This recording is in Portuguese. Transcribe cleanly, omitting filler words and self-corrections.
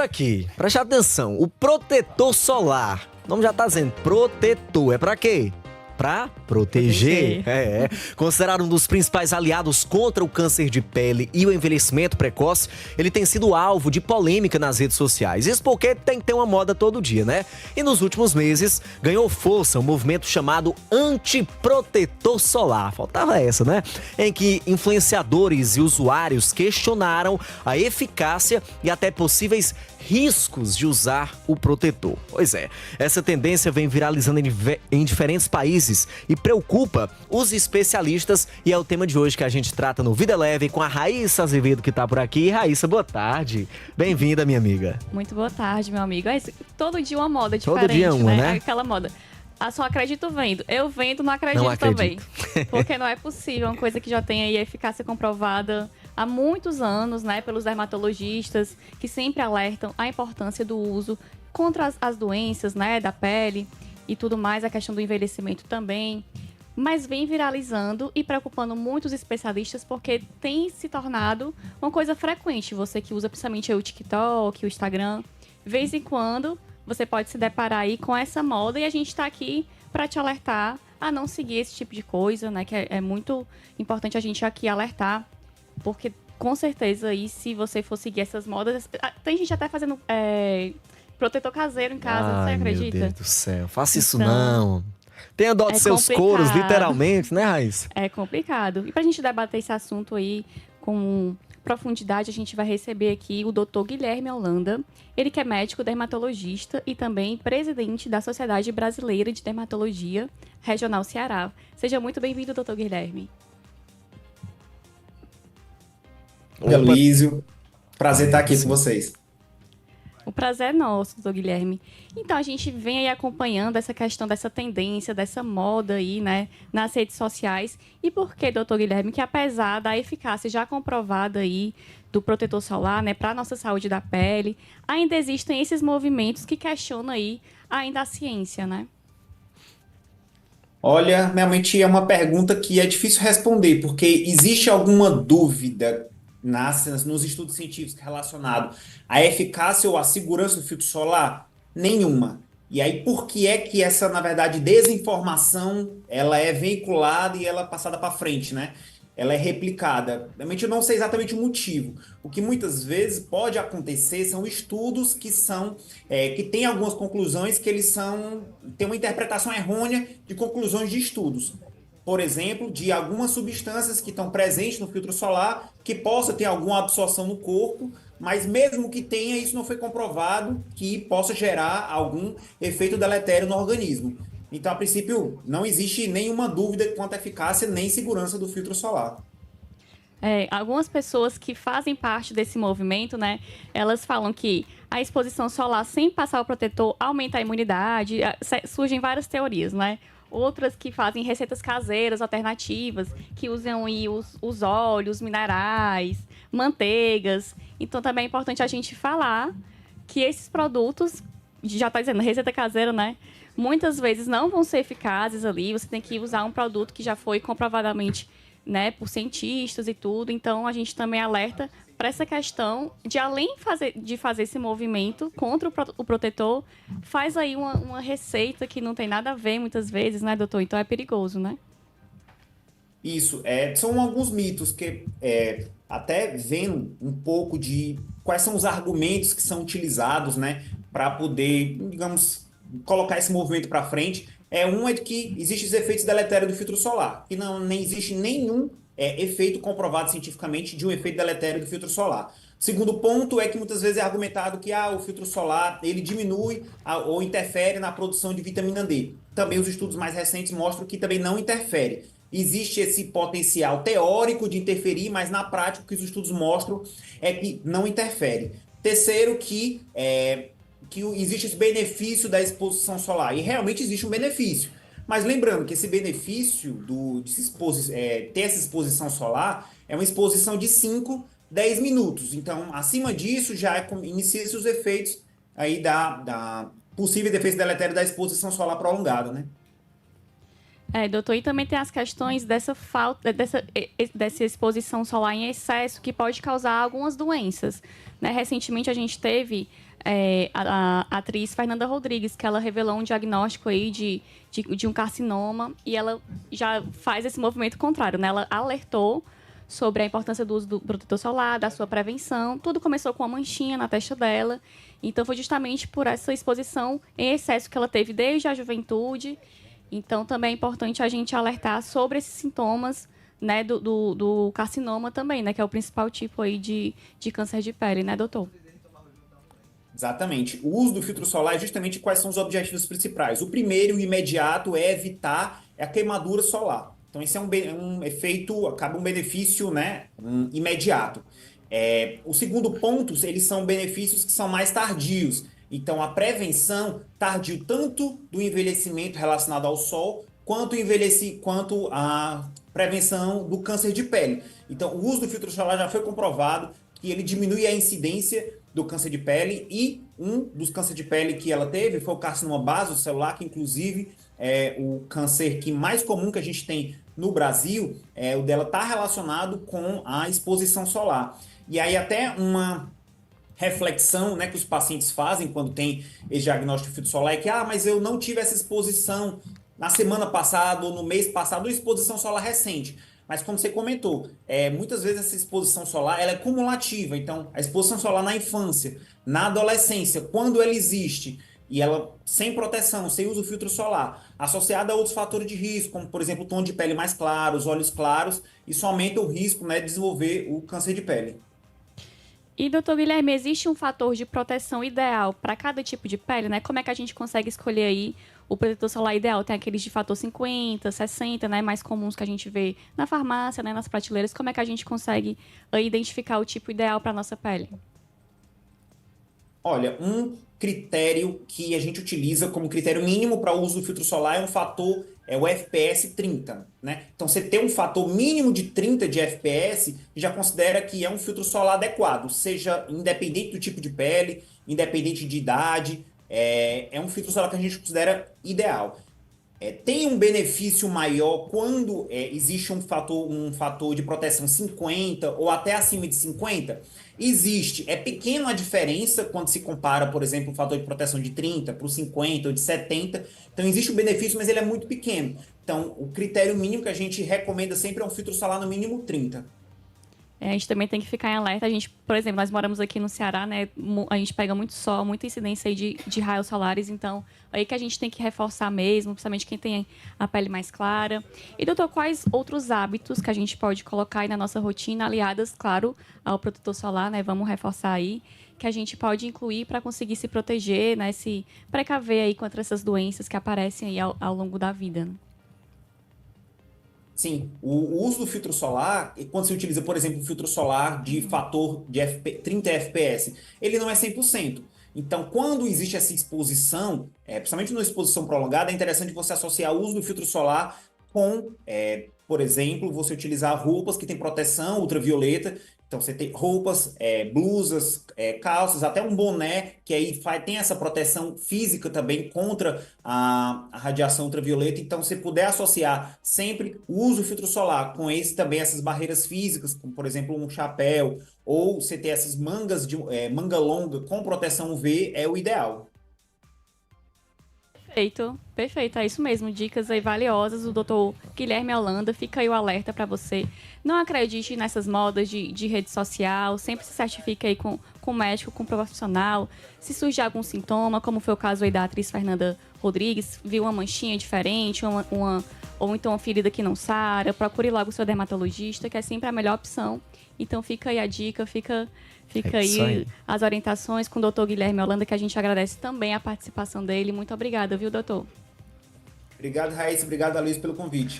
Aqui, preste atenção, o protetor solar, o nome já tá dizendo, protetor, é pra quê? Pra proteger. Considerado um dos principais aliados contra o câncer de pele e o envelhecimento precoce, ele tem sido alvo de polêmica nas redes sociais. Isso porque tem que ter uma moda todo dia, né? E nos últimos meses, ganhou força um movimento chamado antiprotetor solar. Faltava essa, né? Em que influenciadores e usuários questionaram a eficácia e até possíveis riscos de usar o protetor. Pois é, essa tendência vem viralizando em diferentes países e preocupa os especialistas, e é o tema de hoje que a gente trata no Vida Leve com a Raíssa Azevedo, que tá por aqui. Raíssa, boa tarde. Bem-vinda, minha amiga. Muito boa tarde, meu amigo. Todo dia uma moda diferente, todo dia uma, né? Aquela moda. Só acredito vendo. Eu vendo, não acredito também. Porque não é possível, uma coisa que já tem aí eficácia comprovada há muitos anos, né, pelos dermatologistas, que sempre alertam a importância do uso contra as doenças, né, da pele e tudo mais, a questão do envelhecimento também. Mas vem viralizando e preocupando muitos especialistas porque tem se tornado uma coisa frequente. Você que usa principalmente o TikTok, o Instagram, de vez em quando você pode se deparar aí com essa moda e a gente está aqui para te alertar a não seguir esse tipo de coisa, né? Que é muito importante a gente aqui alertar, porque com certeza aí, se você for seguir essas modas, tem gente até fazendo protetor caseiro em casa, você acredita? Meu Deus do céu, faça isso não. Tenha dó dos seus complicado. coros, literalmente, né, Raíssa? É complicado. E pra gente debater esse assunto aí com profundidade, a gente vai receber aqui o Dr. Guilherme Holanda. Ele que é médico dermatologista e também presidente da Sociedade Brasileira de Dermatologia Regional Ceará. Seja muito bem-vindo, Dr. Guilherme. Oi, Aloysio. Prazer estar aqui com vocês. O prazer é nosso, doutor Guilherme. Então, a gente vem aí acompanhando essa questão dessa tendência, dessa moda aí, né, nas redes sociais. E por que, doutor Guilherme, que apesar da eficácia já comprovada aí do protetor solar, né, para a nossa saúde da pele, ainda existem esses movimentos que questionam aí ainda a ciência, né? Olha, realmente é uma pergunta que é difícil responder, porque existe alguma dúvida nos estudos científicos relacionados à eficácia ou à segurança do filtro solar? Nenhuma. E aí, por que é que essa, na verdade, desinformação, ela é veiculada e ela é passada para frente, né? Ela é replicada. Realmente eu não sei exatamente o motivo. O que muitas vezes pode acontecer são estudos que têm algumas conclusões que têm uma interpretação errônea de conclusões de estudos. Por exemplo, de algumas substâncias que estão presentes no filtro solar que possa ter alguma absorção no corpo, mas mesmo que tenha, isso não foi comprovado que possa gerar algum efeito deletério no organismo. Então, a princípio, não existe nenhuma dúvida quanto à eficácia nem segurança do filtro solar. Algumas pessoas que fazem parte desse movimento, né, elas falam que a exposição solar sem passar o protetor aumenta a imunidade. Surgem várias teorias, né? Outras que fazem receitas caseiras alternativas, que usam aí os óleos, minerais, manteigas. Então, também é importante a gente falar que esses produtos, já está dizendo, receita caseira, né? Muitas vezes não vão ser eficazes ali. Você tem que usar um produto que já foi comprovadamente, né, por cientistas e tudo. Então, a gente também alerta para essa questão de, além de fazer esse movimento contra o protetor, faz aí uma receita que não tem nada a ver muitas vezes, né, doutor? Então, é perigoso, né? Isso, são alguns mitos que, até vendo um pouco de quais são os argumentos que são utilizados, né, para poder, digamos, colocar esse movimento para frente. Um é de que existem os efeitos deletérios do filtro solar, e nem existe nenhum efeito comprovado cientificamente de um efeito deletério do filtro solar. Segundo ponto é que muitas vezes é argumentado que o filtro solar ele diminui ou interfere na produção de vitamina D. Também os estudos mais recentes mostram que também não interfere. Existe esse potencial teórico de interferir, mas na prática o que os estudos mostram é que não interfere. Terceiro, que existe esse benefício da exposição solar. E realmente existe um benefício. Mas lembrando que esse benefício ter essa exposição solar é uma exposição de 5, 10 minutos. Então, acima disso, já inicia-se os efeitos aí da possível efeito deletério da exposição solar prolongada, né? Doutor, e também tem as questões dessa exposição solar em excesso que pode causar algumas doenças, né? Recentemente a gente teve a atriz Fernanda Rodrigues, que ela revelou um diagnóstico aí de um carcinoma e ela já faz esse movimento contrário, né? Ela alertou sobre a importância do uso do protetor solar, da sua prevenção. Tudo começou com uma manchinha na testa dela. Então, foi justamente por essa exposição em excesso que ela teve desde a juventude. Então, também é importante a gente alertar sobre esses sintomas, né, do carcinoma também, né, que é o principal tipo aí de câncer de pele, né, doutor? Exatamente. O uso do filtro solar é justamente quais são os objetivos principais. O primeiro, o imediato, é evitar a queimadura solar. Então, esse é um efeito, acaba um benefício, né, imediato. O segundo ponto, eles são benefícios que são mais tardios. Então, a prevenção tardio tanto do envelhecimento relacionado ao sol, quanto a prevenção do câncer de pele. Então, o uso do filtro solar já foi comprovado que ele diminui a incidência do câncer de pele, e um dos cânceres de pele que ela teve foi o carcinoma basocelular, que inclusive é o câncer que mais comum que a gente tem no Brasil. O dela está relacionado com a exposição solar. E aí até uma reflexão, né, que os pacientes fazem quando tem esse diagnóstico de filtro solar é que, mas eu não tive essa exposição na semana passada ou no mês passado, ou exposição solar recente. Mas como você comentou, muitas vezes essa exposição solar ela é cumulativa. Então, a exposição solar na infância, na adolescência, quando ela existe, e ela sem proteção, sem uso do filtro solar, associada a outros fatores de risco, como, por exemplo, o tom de pele mais claro, os olhos claros, isso aumenta o risco, né, de desenvolver o câncer de pele. E, doutor Guilherme, existe um fator de proteção ideal para cada tipo de pele, né? Como é que a gente consegue escolher aí o protetor solar ideal? Tem aqueles de fator 50, 60, né? Mais comuns que a gente vê na farmácia, né? Nas prateleiras. Como é que a gente consegue identificar o tipo ideal para a nossa pele? Olha, um critério que a gente utiliza como critério mínimo para o uso do filtro solar é o FPS 30, né? Então, você ter um fator mínimo de 30 de FPS, já considera que é um filtro solar adequado, seja independente do tipo de pele, independente de idade, é um filtro solar que a gente considera ideal. Tem um benefício maior quando existe um fator de proteção 50 ou até acima de 50? Existe. É pequena a diferença quando se compara, por exemplo, o fator de proteção de 30 para o 50 ou de 70. Então, existe o benefício, mas ele é muito pequeno. Então, o critério mínimo que a gente recomenda sempre é um filtro solar no mínimo 30. A gente também tem que ficar em alerta. A gente, por exemplo, nós moramos aqui no Ceará, né? A gente pega muito sol, muita incidência aí de raios solares. Então, aí que a gente tem que reforçar mesmo, principalmente quem tem a pele mais clara. E, doutor, quais outros hábitos que a gente pode colocar aí na nossa rotina, aliadas, claro, ao protetor solar, né? Vamos reforçar aí, que a gente pode incluir para conseguir se proteger, né? Se precaver aí contra essas doenças que aparecem aí ao longo da vida, né? Sim, o uso do filtro solar, quando você utiliza, por exemplo, o filtro solar de fator de 30 FPS, ele não é 100%. Então, quando existe essa exposição, principalmente numa exposição prolongada, é interessante você associar o uso do filtro solar com, por exemplo, você utilizar roupas que têm proteção ultravioleta. Então, você tem roupas, blusas, calças, até um boné, que aí tem essa proteção física também contra a radiação ultravioleta. Então, se puder associar sempre o uso do filtro solar com também essas barreiras físicas, como, por exemplo, um chapéu, ou você ter essas mangas de manga longa com proteção UV, é o ideal. Perfeito, é isso mesmo. Dicas aí valiosas do Dr. Guilherme Holanda. Fica aí o alerta para você. Não acredite nessas modas de rede social. Sempre se certifique aí com o médico, com o profissional. Se surgir algum sintoma, como foi o caso aí da atriz Fernanda Rodrigues, viu uma manchinha diferente, ou então uma ferida que não sara, procure logo o seu dermatologista, que é sempre a melhor opção. Então fica aí a dica, fica aí as orientações com o Dr. Guilherme Holanda, que a gente agradece também a participação dele. Muito obrigada, viu, doutor? Obrigado, Raíssa. Obrigado, Aloysio, pelo convite.